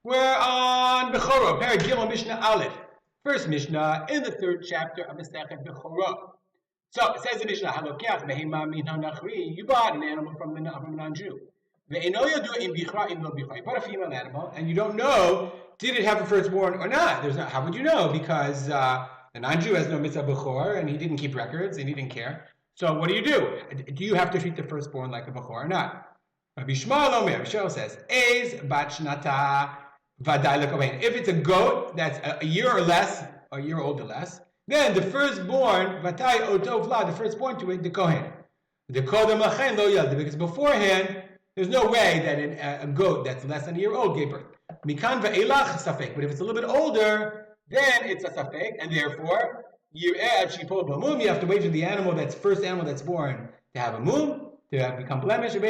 We're on Bechorot, Perek Gimel Mishnah Aleph. First Mishnah in the third chapter of Miscarriage Bechorot. So it says in Mishnah, Halokiach behema min hanachri. You bought an animal from a non-Jew. Ve'eno yadu im bichra im lo bichra. You bought a female animal, and you don't know did it have a firstborn or not. There's not. How would you know? Because the non-Jew has no mitzvah bechor, and he didn't keep records, and he didn't care. So what do? Do you have to treat the firstborn like a bechor or not? Rabbi Shmuel Omer, Rabbi Shmuel says, "Ez bat shnata vaday lekohen." If it's a goat that's a year or less, a year old or less, then the firstborn vaday oto vla, the firstborn to it, the kohen. The kodem lachen lo yalda, because beforehand there's no way that a goat that's less than a year old gave birth. Mikan ve'elach safek, but if it's a little bit older, then it's a safek, and therefore you have to wait for the animal that's first animal that's born to have a mum, to have become blemished, and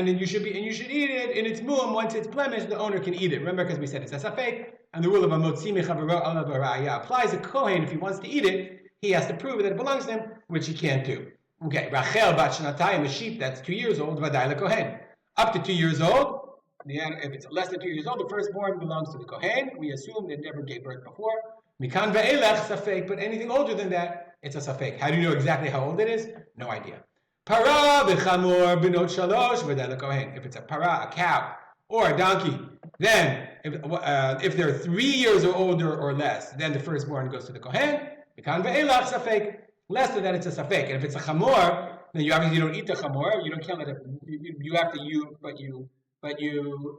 then you should eat it in its mum. Once it's blemished, the owner can eat it. Remember, because we said it's a safek, and the rule of amotzi mechavero ala baraya applies. A kohen, if he wants to eat it, he has to prove that it belongs to him, which he can't do. Okay, Rachel bat shnatayim, a sheep that's 2 years old, vaday lekohen. Up to 2 years old, if it's less than 2 years old, the firstborn belongs to the kohen. We assume it never gave birth before. Mikan ve'elach safek, but anything older than that, it's a safek. How do you know exactly how old it is? No idea. Para b'chamor b'not shalosh v'day lekohen. If it's a para, a cow, or a donkey, then if they're 3 years or older or less, then the firstborn goes to the kohen. Mikan ve'elach safek. Less than that, it's a safek. And if it's a chamor, then you obviously don't eat the chamor. You don't kill it. You have to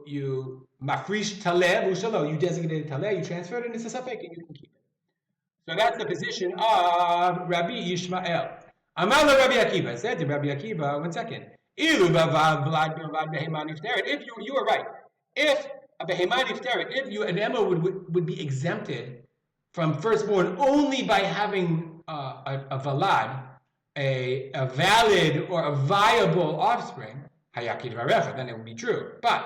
you mafrish taleh ushalo. You designated taleh. You transferred it, and it's a safek, and you can keep it. So that's the position of Rabbi Yishmael. Amar Rabbi Akiva said to Rabbi Akiva, 1 second. If you were right, if a behema nifteret, if an animal would be exempted from firstborn only by having a valad, a valid or a viable offspring, then it would be true. But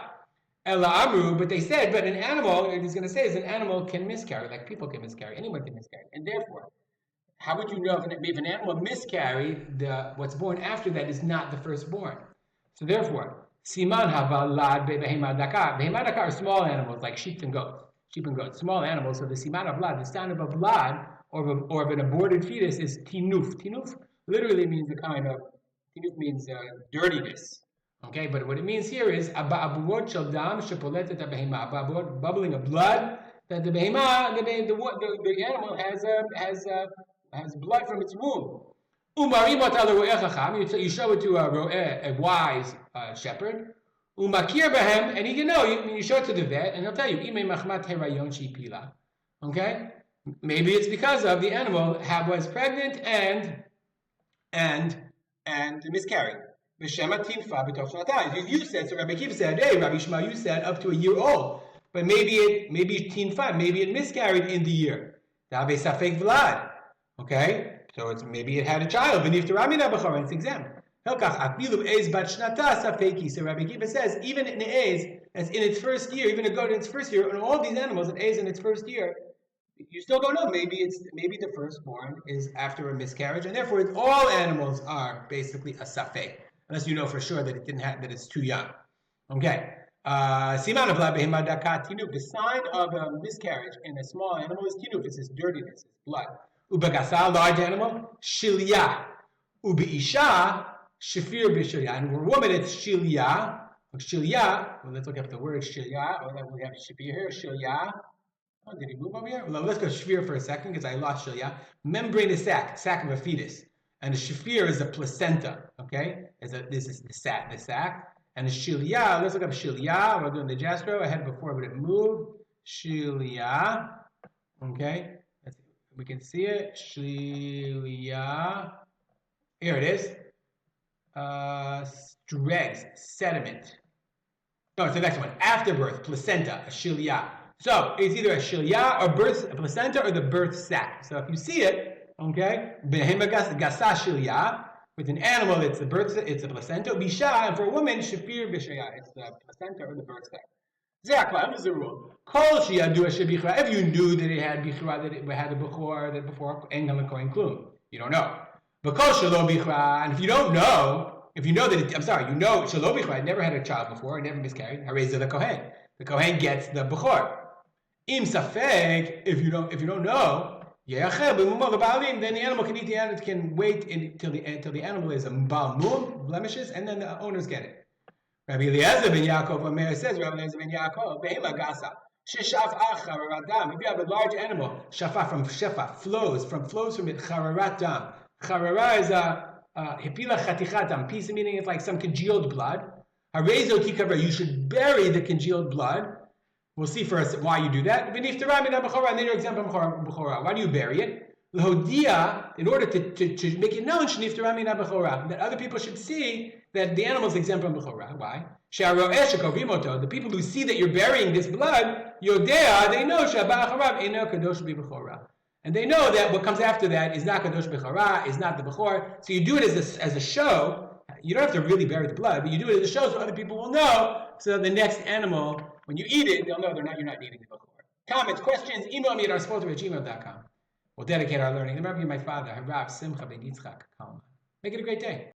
they said, but an animal, he's going to say, is an animal can miscarry, like people can miscarry, anyone can miscarry, and therefore, how would you know if an animal miscarry, what's born after that is not the firstborn? So therefore, siman havalad behema dakar. Behema dakar are small animals like sheep and goats, small animals. So the siman of vlad, the sign of a vlad, or of an aborted fetus is tinuf. Tinuf literally means tinuf means dirtiness. Okay, but what it means here is bubbling of blood that the behema, the animal has blood from its womb. You show it to a wise shepherd. And he can know. You show it to the vet, and he'll tell you. Okay. Maybe it's because of the animal was pregnant and miscarried. You said, so Rabbi Akiva said, hey, Rabbi Shema, you said up to a year old, but maybe it miscarried in the year. Okay, so maybe it had a child, and it's exempt. So Rabbi Akiva says, even in the A's, that's in its first year, even a goat in its first year, and all these animals, an A's in its first year, you still don't know. Maybe the firstborn is after a miscarriage, and therefore all animals are basically a safek, unless you know for sure that that it's too young. Okay. Siman of la behema dakat tinuf. The sign of a miscarriage in a small animal is tinuf. It's dirtiness, it's blood. Ubagasa, large animal, shilya. Ubeisha, shafir b'shilya. And for a woman, it's shilya. Shilya. Well, let's look up the word shilya. Or we have shafir here. Shilya. Oh, did he move over here? Well, let's go shafir for a second because I lost shilya. Membrane is sac of a fetus. And the shafir is a placenta, okay? This is the sac. And the shilya, let's look up shilya. We're doing the gastro. I had it before, but it moved. Shilya, okay? We can see it. Shilya. Here it is. Dregs, sediment. No, it's the next one. Afterbirth, placenta, a shilya. So it's either a shilya or a placenta or the birth sac. So if you see it, okay, behema gasa shilya, with an animal it's a placenta. Bisha, and for a woman, shafir b'shaya, it's the placenta or the birth sac. What is the rule? Kol sheyadu shebichra. If you knew that it had bichra, that it had a bechor, that before engel kohen klum, you don't know. But kol shelo bichra, and if you don't know, if you know that shelo bichra, it never had a child before, it never miscarried. Harei zeh kohen. the Kohen gets the Bechor. Im Safek, if you don't know, then the animal can eat the animal, can wait until the animal is a Baal blemishes, and then the owners get it. Rabbi Eliezer ben Yaakov Omer says, Rabbi Eliezer ben Yaakov, Behema Gasa, Sheshaf Achar Radam. If you have a large animal, Shafa from Shefa, flows from it, Chararat Dam. Charara is a Hipila Chatichatam, piece of meaning it's like some congealed blood. Harezo Kikaver, you should bury the congealed blood. We'll see first why you do that. And then your example, why do you bury it? L'hodia, in order to make it known, that other people should see that the animal is exempt from Bechorah. Why? The people who see that you're burying this blood, Yodea, they know and they know that what comes after that is not Kadosh Bechorah, is not the Bechor. So you do it as a show. You don't have to really bury the blood, but you do it as a show so other people will know. So the next animal, when you eat it, they'll know you're not eating the Bechor. Comments, questions, email me at oursponsor@gmail.com. We'll dedicate our learning. Remember, my father, Harav Simcha ben Yitzchak Kalman. Make it a great day.